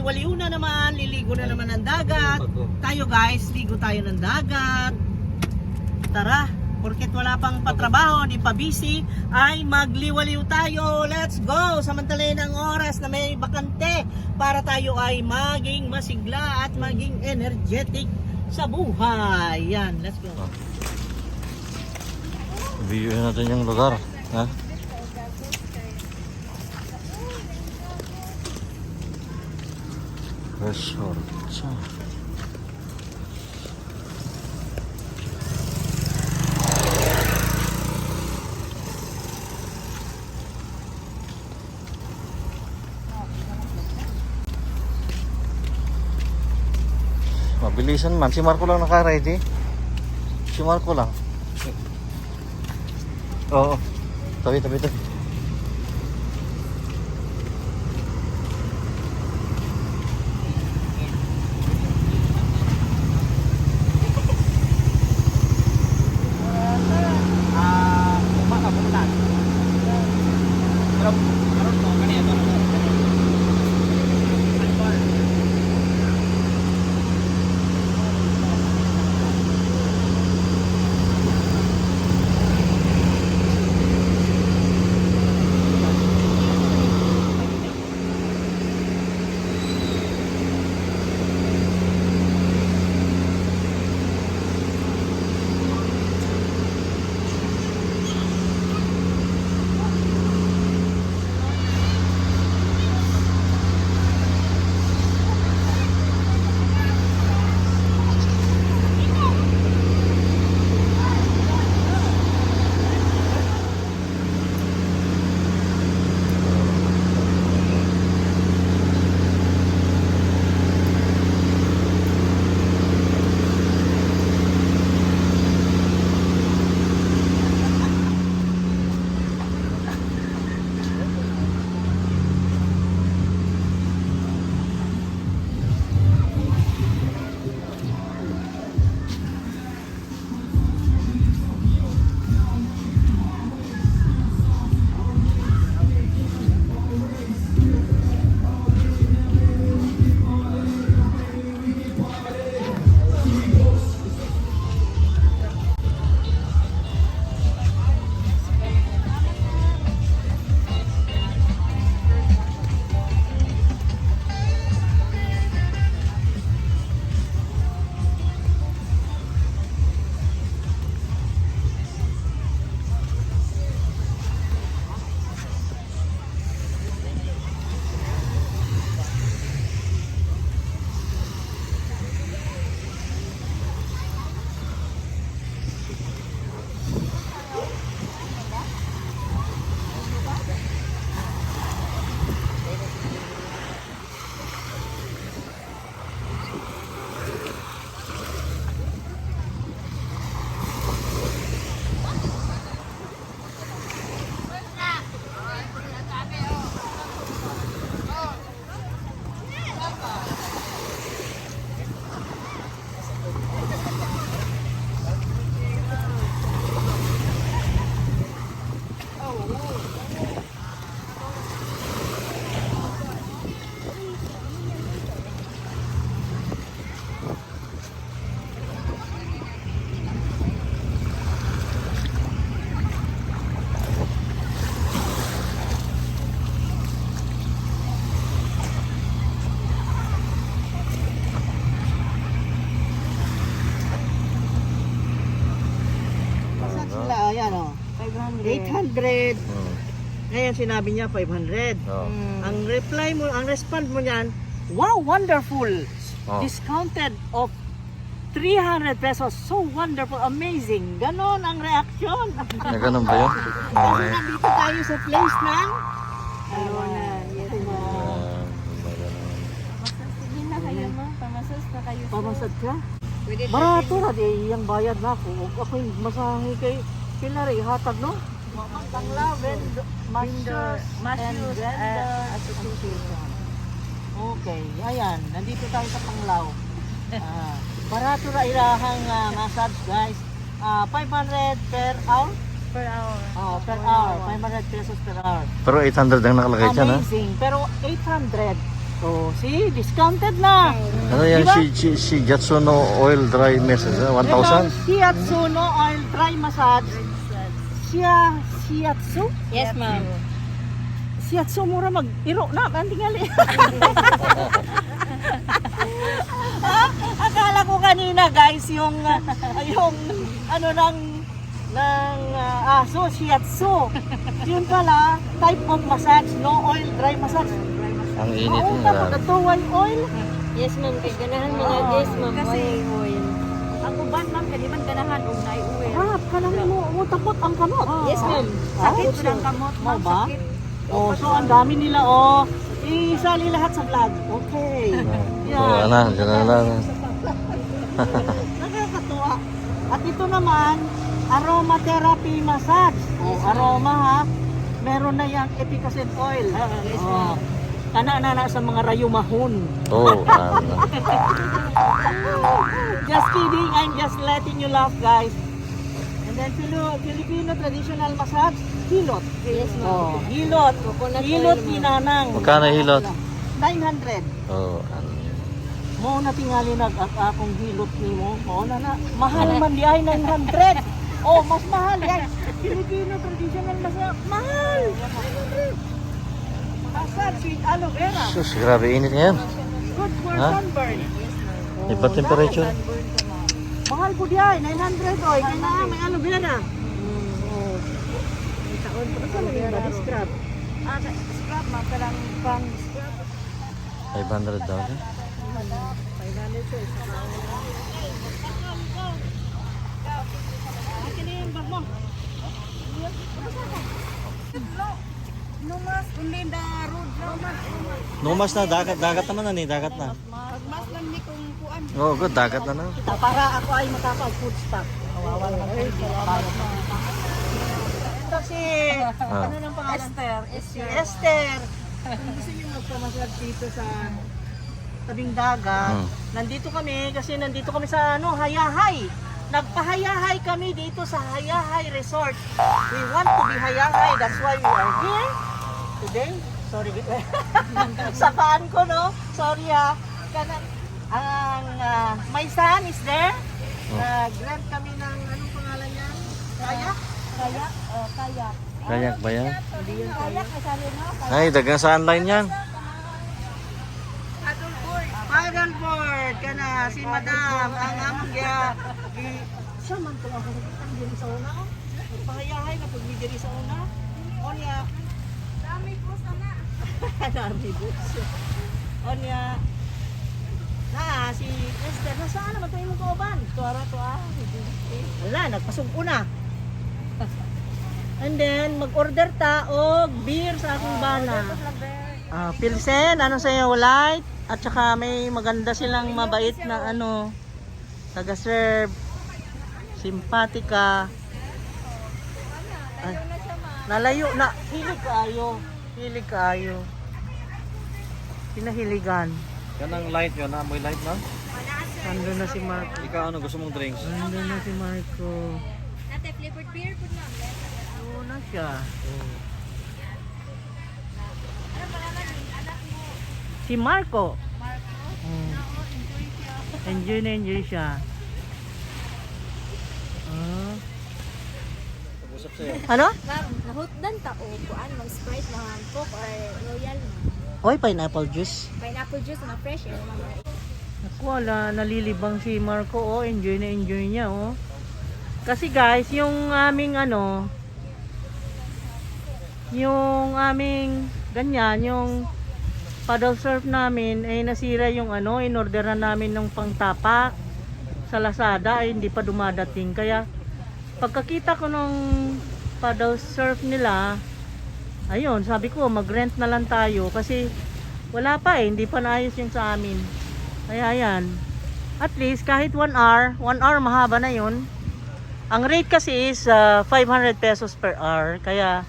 magliwaliw na naman, liligo na naman ng dagat. Tayo guys, ligo tayo ng dagat. Tara, porket wala pang patrabaho, di pa busy, ay magliwaliw tayo. Let's go! Samantalayin ang oras na may bakante para tayo ay maging masigla at maging energetic sa buhay. Yan, let's go. View natin yung lugar, ha? Resort. Mabilisan man, si Marco lang naka-ready. Si Marco lang. Oo. Tabi. Ayan o. 800. Ngayon sinabi niya 500. Ang reply mo, ang respond mo niyan, wow, wonderful. Discounted of 300 pesos. So wonderful, amazing. Ganon ang reaction. Ganun ba yun? Kasi nandito tayo sa place ng Sige na kayo ma, pamasas na kayo. pamasad ka. Barato na di yung bayad na ako. Ako yung masahe kay Pilari, hatag no? Panglaw, Masters and Vendor Association. Okay, ayan, nandito tayo sa Panglaw. Barato na ilahang massage guys. 500 per hour? Per hour. Per hour, 500 pesos per hour. Pero 800 ang nakalagay dyan, ha? Amazing, pero 800 Oh, see? Discounted na. Ano yan? Diba? Si Jatsuno Oil Dry Message. 1,000? Shiatsu no oil dry massage. Shiatsu? Yes, ma'am. Shiatsu mura mag-iro na. Ang tingali. Akala ko kanina guys, yung ano ng aso, shiatsu. Yun pala, type of massage, no oil dry massage. Ang init Oo, nila. tapos ito, one oil. Yes, ma'am. Kay ganahan mga Oo. guys, ma'am. Kasi, oil. Ang uban ma'am, kadi man ganahan og naiuwi. Harap ka lang mo tapot ang kamot. Yes, ma'am. Sakit Ah, ko ng kamot, Mo ma'am. ba? Sakit. Oh, so ang dami nila, oh. Isali lahat sa vlog. Okay. Oo, ana, dyan na lang. Nakakatuwa. At ito naman, aromatherapy massage. Oh, aroma ha. Meron na yung efficacent oil. Oh. Kana na sa mga rayumahon. Oo, ano. Just kidding, I'm just letting you laugh, guys. And then Filipino traditional massage, hilot. Yes, ma'am. Oh, hilot. Coconut Hilot oil, ma'am. ginanang. Magkano hilot? 900. Oo, ano. Mo na tingali akong hilot nimo. Mo na. Mahal man di ay 900. Oh, mas mahal yan. Filipino traditional massage. Mahal. 900. Massage with aloe vera. Sus, grabe init ngayon. Good for Ha? sunburn. Iba temperature. Mahal po di ay 900 oy. Kaya na may aloe vera. Oh. May taon pa sa mga body scrub. Scrub ma'am, kalang pang scrub. 500 daw. 500 siya. Akin na yung bag mo. No mas, only the road lang man. Numas na, dagat naman na ni, dagat na. Pagmas lang ni kung kuan. Oo, good, dagat na na. Para ako ay makapag-food stock. Kawawa naman kayo. Ito si, Ah. ano nang pangalan? Esther. Si Esther. Kung gusto niyo magpamassage dito sa tabing dagat, nandito kami sa Hayahay. Nagpahayahay kami dito sa Hayahay Resort. We want to be Hayahay, that's why we are here today. Sorry. Sa paan ko, no? Sorry ha. My son is there. Grant kami ng, anong pangalan niya? Kayak? Kayak, kayak. Kayak ba yan? Hindi yun kayak, kasali no? Ay, dagang sa online yan. Paddleboard ka na, si Madam, ang among siya man kung ako ang diri sa una. Pahayahay na pag may diri sa una. Onya. Dami po sana. Dami books. Onya. Si Esther, nasaan naman ito yung kauban? Tuwara to ah. Wala, nagpasog una. And then, mag-order ta og beer sa akong bana. Pilsen, ano sa iyo, light? At saka may maganda silang mabait na taga-serve. Simpatika. Ay, nalayo na. Hilig kaayo. Pinahiligan. Yan ang light yun, amoy light na. Nandun na si Marco. Ikaw ano, gusto mong drinks? Nandun na si Marco. Nate flavored beer po na. Oo na siya. Si Marco. Enjoy siya. Usap sa'yo. Ano? Ma'am, nahutdan ta o kuan, mag-Sprite na Coke or Royal. Oy, pineapple juice. Pineapple juice na fresh eh, ma'am. Naku, wala, nalilibang si Marco. Oh, enjoy niya, oh. Kasi guys, yung aming ganyan, yung paddle surf namin ay nasira yung inorderan namin ng pangtapak sa Lazada ay hindi pa dumadating. Kaya pagkakita ko nung paddle surf nila, ayun, sabi ko mag-rent na lang tayo kasi wala pa hindi pa naayos yung sa amin. Kaya yan, at least kahit 1 hour mahaba na yun. Ang rate kasi is 500 pesos per hour, kaya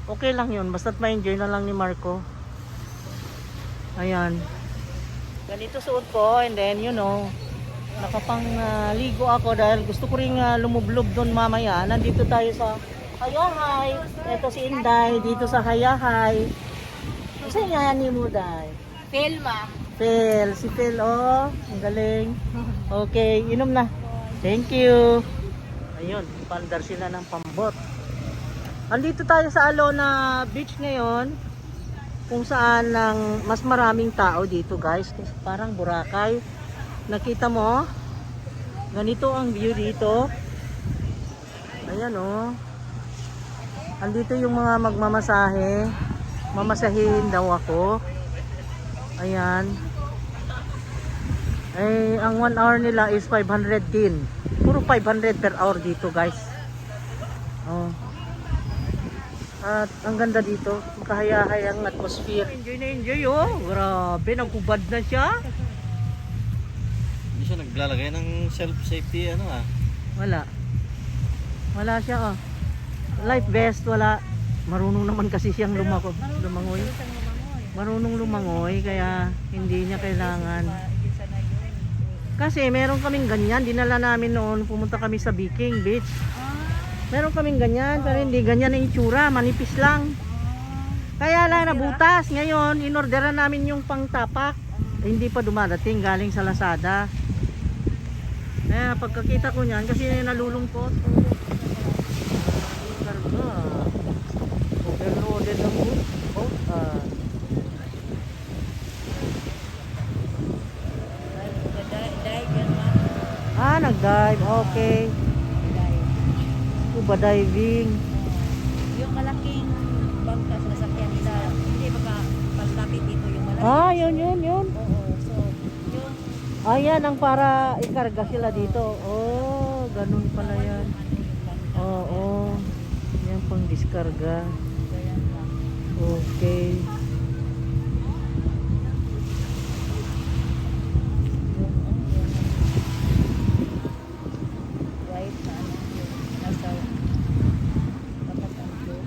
okay lang yun, basta't ma-enjoy na lang ni Marco. Ayan, ganito suot ko, and then nakapang ligo ako dahil gusto ko ring lumublob doon mamaya. Nandito tayo sa Hayahay. Ito si Inday dito sa Hayahay. Kasi nga ni mo, Day. Phil, ma'am. Phil, si Phil, oh. Ang galing. Okay, inom na. Thank you. Ayun, pandar sila ng pambot. Andito tayo sa Alona Beach ngayon. Kung saan mas maraming tao dito, guys. Parang Boracay. Nakita mo? Ganito ang view dito. Ayan, oh. Andito yung mga magmamasahe. Mamasahin daw ako. Ayan. Eh, ang 1 hour nila is 500 din. Puro 500 per hour dito, guys. Oh. At ang ganda dito. Makahaya-hayang atmosphere. Enjoy na enjoy, oh. Grabe, nagkubad na siya. Hindi siya naglalagay ng self-safety, ano ah. Wala. Wala siya, oh. Life vest, wala. Marunong naman kasi siyang lumangoy. Marunong lumangoy, kaya hindi niya kailangan. Kasi meron kaming ganyan, dinala namin noon, pumunta kami sa Biking Beach. Meron kaming ganyan, pero hindi ganyan ang itsura, manipis lang. Kaya lang nabutas. Ngayon, inorderan namin yung pangtapak. Hindi pa dumadating, galing sa Lazada. Kaya pagkakita ko niyan, kasi nalulungkot. Karga. Overloaded ang boat. Nag-dive. Okay. Scuba diving. Yung malaking bangka sa sasakyan nila, hindi baka pagtapit dito yung malaki. Yun. Oo, so yung Ayan ang para ikarga sila dito. Oh, ganun pala yan. Oo. Yan pang diskarga. Okay. white na ano yung nasa tapat ang blue.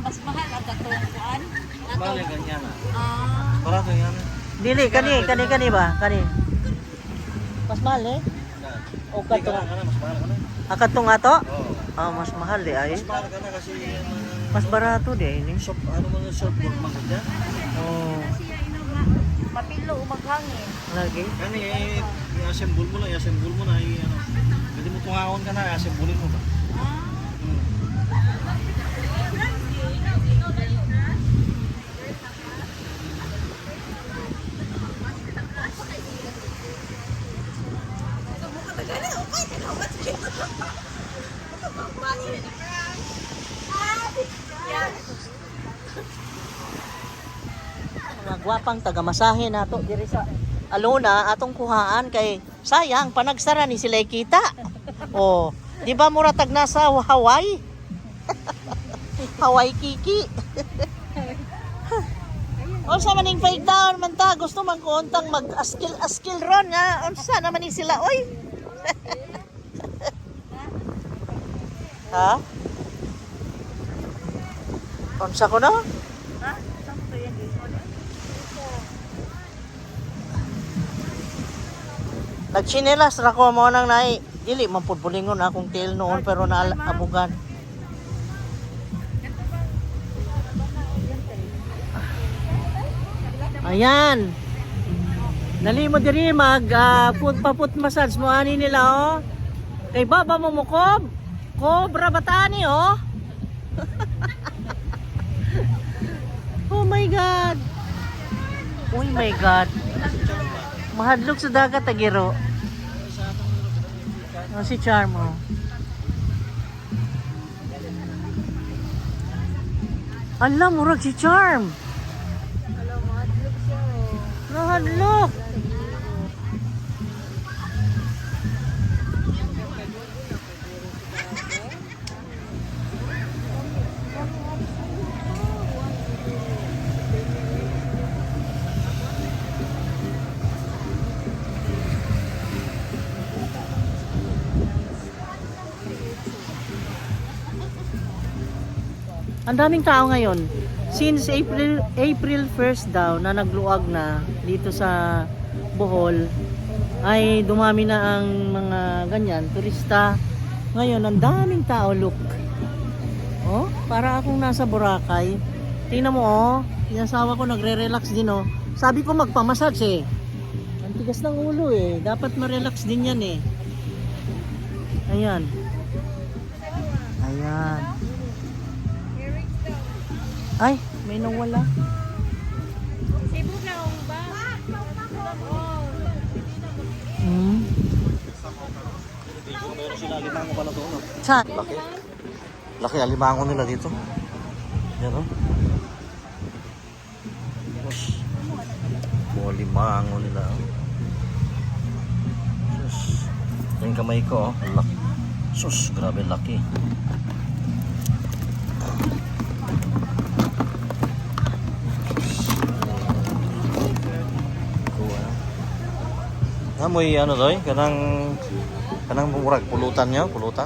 Mas mahal ang katungkuan. Bale, ganyan ah. Ah, Barato yan. Dili, kani ba? Kani. Mas mahal eh. O Hindi ka katong. na, mas mahal ka na. Akatong ato? Oo. Mas mahal di ay. Mas mahal ka na kasi Mas barato di ini. shop, ano man yung surfboard man dyan. Oh, mapilo o maghangin. lagi. Kani i-assemble mo na, ano. Pwede mo tungahon ka na, i-assemblein mo ba? Mga gwapang tagamasahe nato diri sa Alona atong kuhaan kay sayang panagsara ni sila kita. Oh, di ba muratag nasa Hawaii? Hawaii kiki. Unsa man ning fake down man ta gusto man ko untang mag-askil ron nga unsa naman ni sila oy. Ha? Unsa ko no? Nagchinelas ra ko mo nang nai. Dili man pud bulingon akong tail noon pero naabugan. Ayan. Dali mo diri mag foot massage mo ani nila oh. Kay baba mo mukob. Cobra batani oh. Oh my god. Oh my god. Mahadlok sa dagat agiro. Oh, si Charmo. Ala, murag si Charm. Alam mo, hadlok siya. Oh. Nahadlok. Ang daming tao ngayon. Since April 1st daw na nagluwag na dito sa Bohol, ay dumami na ang mga ganyan, turista. Ngayon, ang daming tao, look. Oh, para akong nasa Boracay. Tingnan mo, oh. Yung asawa ko nagre-relax din, oh. Sabi ko magpamassage, eh. Ang tigas ng ulo, eh. Dapat ma-relax din yan, eh. Ayan. Ayan. Ay, may nawala. Cebu na ang ba? Hmm. Meron sila limango pala doon. Saan? Laki. Laki ang limango nila dito. Yan o. Oh, limango nila. Sus. Yung kamay ko, oh. Laki. Sus, grabe laki. Amoy ano doy, kanang murag pulutan niya, pulutan.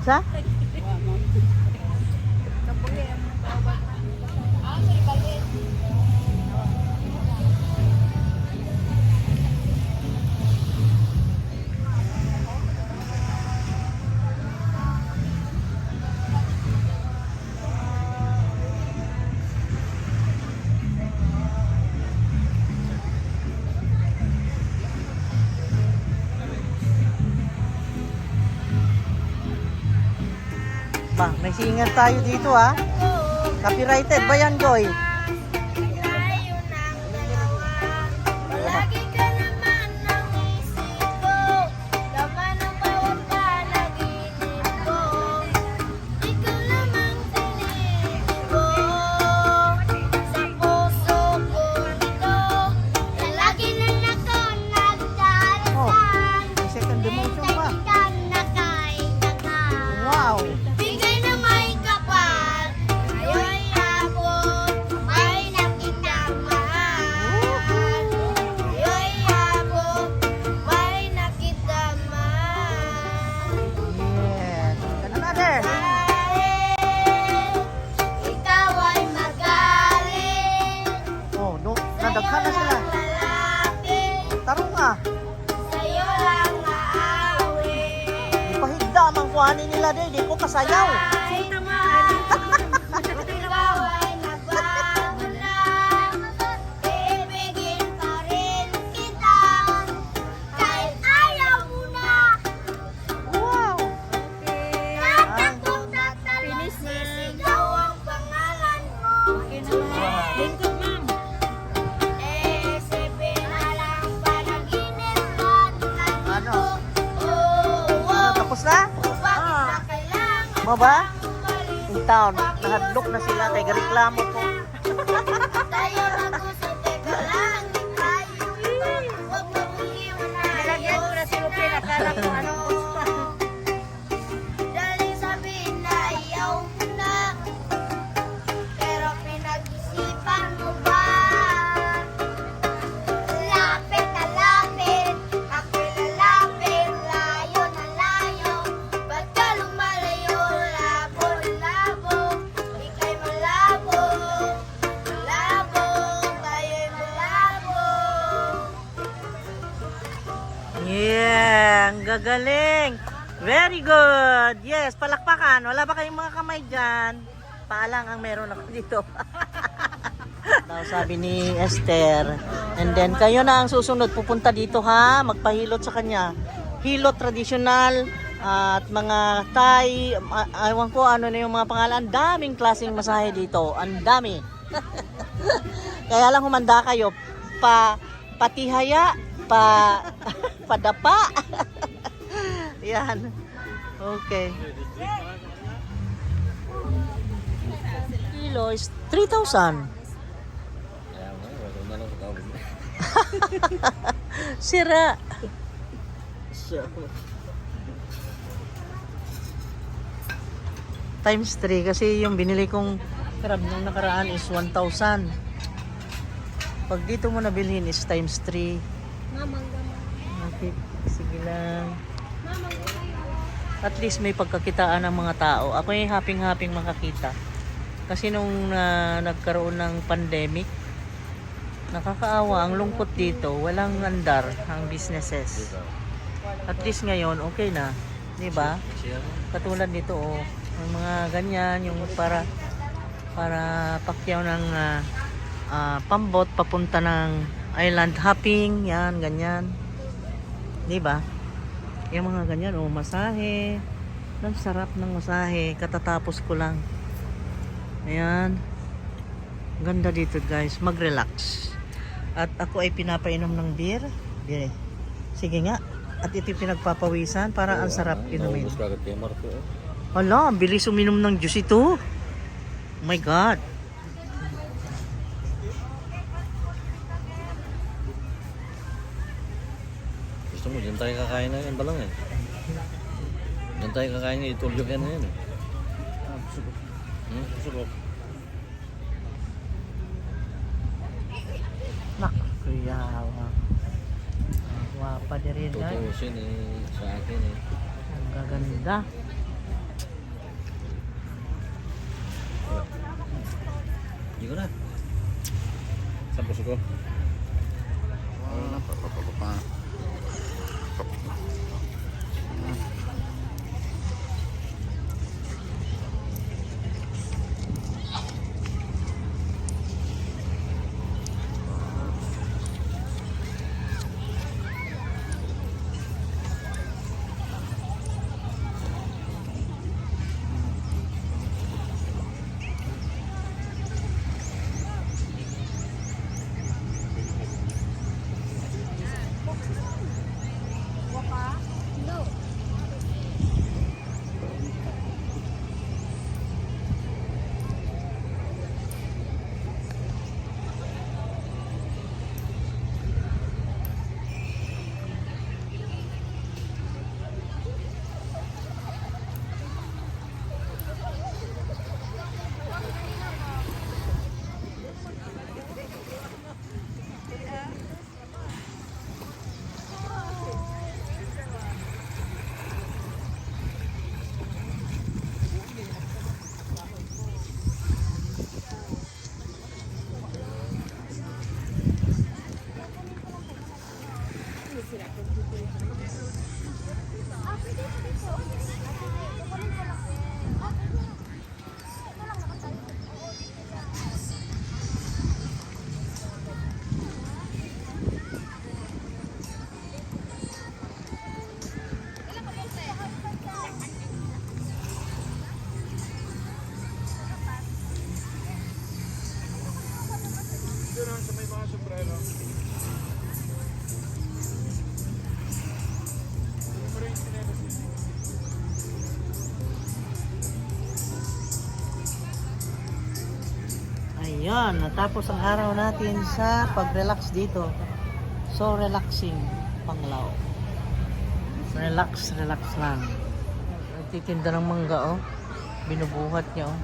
Sa? Ba, may singat tayo dito ha. Copyrighted ba yan, Goy? Lagi ka naman ang isip ko, laman ng bawat panaginip ko. Ikaw lamang tinipid ko sa puso ko ito, na lagi na ako nagdarasal. May second demotion pa. Hintay na kaindahan. Wow! Bigay na may kapal, ayo'y abot, may nakita mahal. Ayo'y abot, may nakita mahal. Yes. And another. Dahil ikaw ay magaling, Oh, no. Nadaghan na sila. lalapit, Tarong nga. sa'yo lang aawit. Ipahigda ang kuhanin nila din. Di ko kasayaw. Ikaw ay nagbago na, ibigin pa Mo ba? In town, nahadlok na sila kay reklamo ko. Nilagyan ko na si Lupin. Akala ko anong gusto. Daling sabihin na ayaw mo na, pero pinag-isipan mo ba? Lapit na lapit, ako'y lalapit, layo na layo. Ba't ka lumalayo? Labo na labo, ika'y malabo. Malabo, tayo'y malabo. Yeah, ang gagaling. Very good. Yes, palakpakan. Wala ba kayong mga kamay dyan? Paalang ang meron ako dito. Daw sabi ni Esther. And then kayo na ang susunod pupunta dito ha. Magpahilot sa kanya. Hilot traditional at mga Thai. Ewan ko ano na yung mga pangalan. Ang daming klaseng masahe dito. Ang dami. Kaya lang humanda kayo. Patihaya. Padapa. Yan. Okay. Kilo is 3,000. Sira. Times 3 kasi yung binili kong crab nung nakaraan is 1,000. Pag dito mo nabilhin is times 3. Okay, sige lang. At least may pagkakitaan ng mga tao. Ako ay happy-happy makakita. Kasi nung nagkaroon ng pandemic, nakakaawa, ang lungkot dito, walang andar ang businesses. At least ngayon, okay na. Di ba? Katulad nito, oh, yung mga ganyan, yung para pakyaw ng pambot papunta ng island hopping, yan, ganyan. Di ba? Yung mga ganyan, oh, masahe. Ang sarap ng masahe. Katatapos ko lang. Ayan. Ganda dito, guys. Mag-relax. At ako ay pinapainom ng beer. Beer. Sige nga. At ito pinagpapawisan para ang sarap inumin. Hala, ang bilis uminom ng juice ito. Oh my God. Gusto mo, dyan tayo kakain na yan, balang eh. Dyan tayo kakain nga, itulyo yan na yan eh. Gusto ko. Nak, kuya. Wapa din rin, guys. Tutusin eh, sa akin eh. Ang gaganda. Hindi ko na. Saan puso ko? Yan, natapos ang araw natin sa pag-relax dito. So relaxing, Panglao. Relax, relax lang. Nagtitinda ng mangga, oh. Binubuhat niya, oh.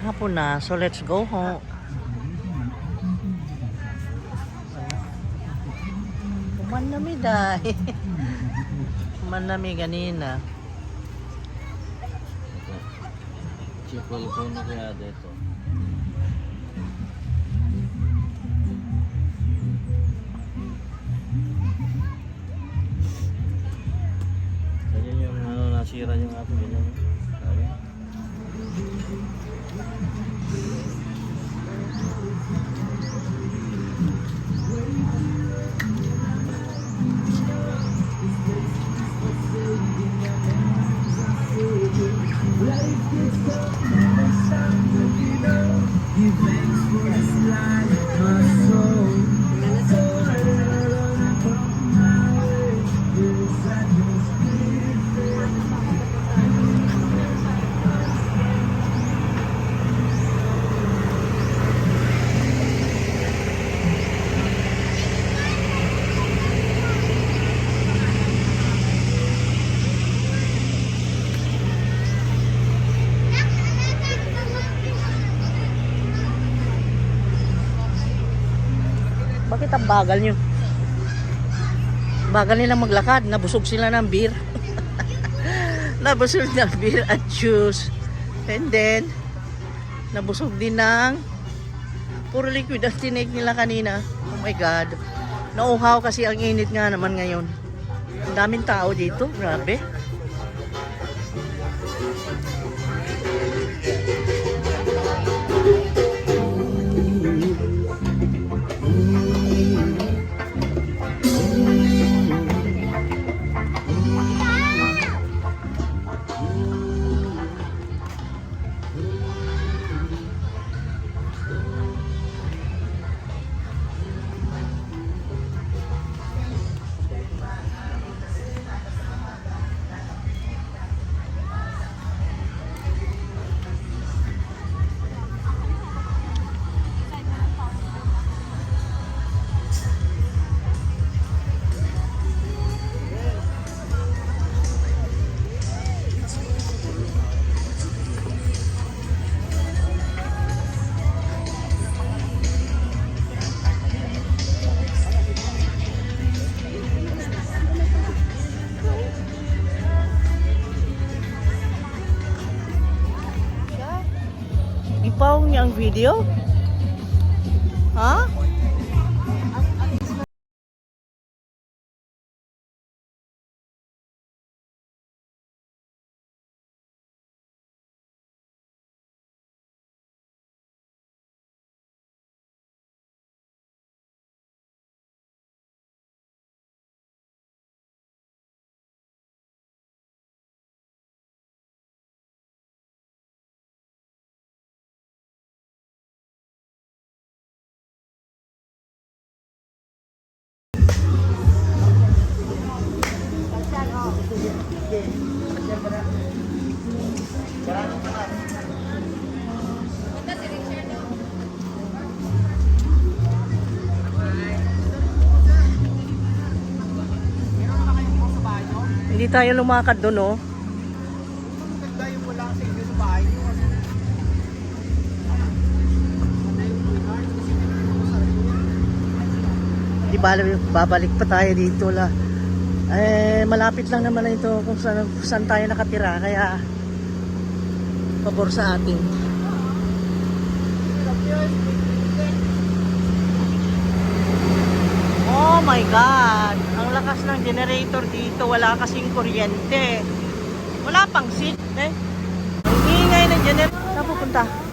Hapon na, so let's go home. Kumanami dahil. Kumanami ganina. Chipol ko na kaya dito. Ganyan yung ano, nasira yung ating ganyan. Kaya. Bakit ang bagal nyo? Bagal nila maglakad. Nabusog sila ng beer. Nabusog ng beer at juice. And then, nabusog din ng puro liquid ang tinake nila kanina. Oh my God. Nauhaw kasi ang init nga naman ngayon. Ang daming tao dito. Grabe. Ipaw niya ang video? Ha? Hindi tayo lumakad doon, oh. Di babalik pa tayo dito la. Malapit lang naman ito kung saan tayo nakatira, kaya pabor sa atin. Oh my God! Ang lakas ng generator dito, wala kasing kuryente. Wala pang seat, eh. Ang ingay ng generator. Saan pupunta?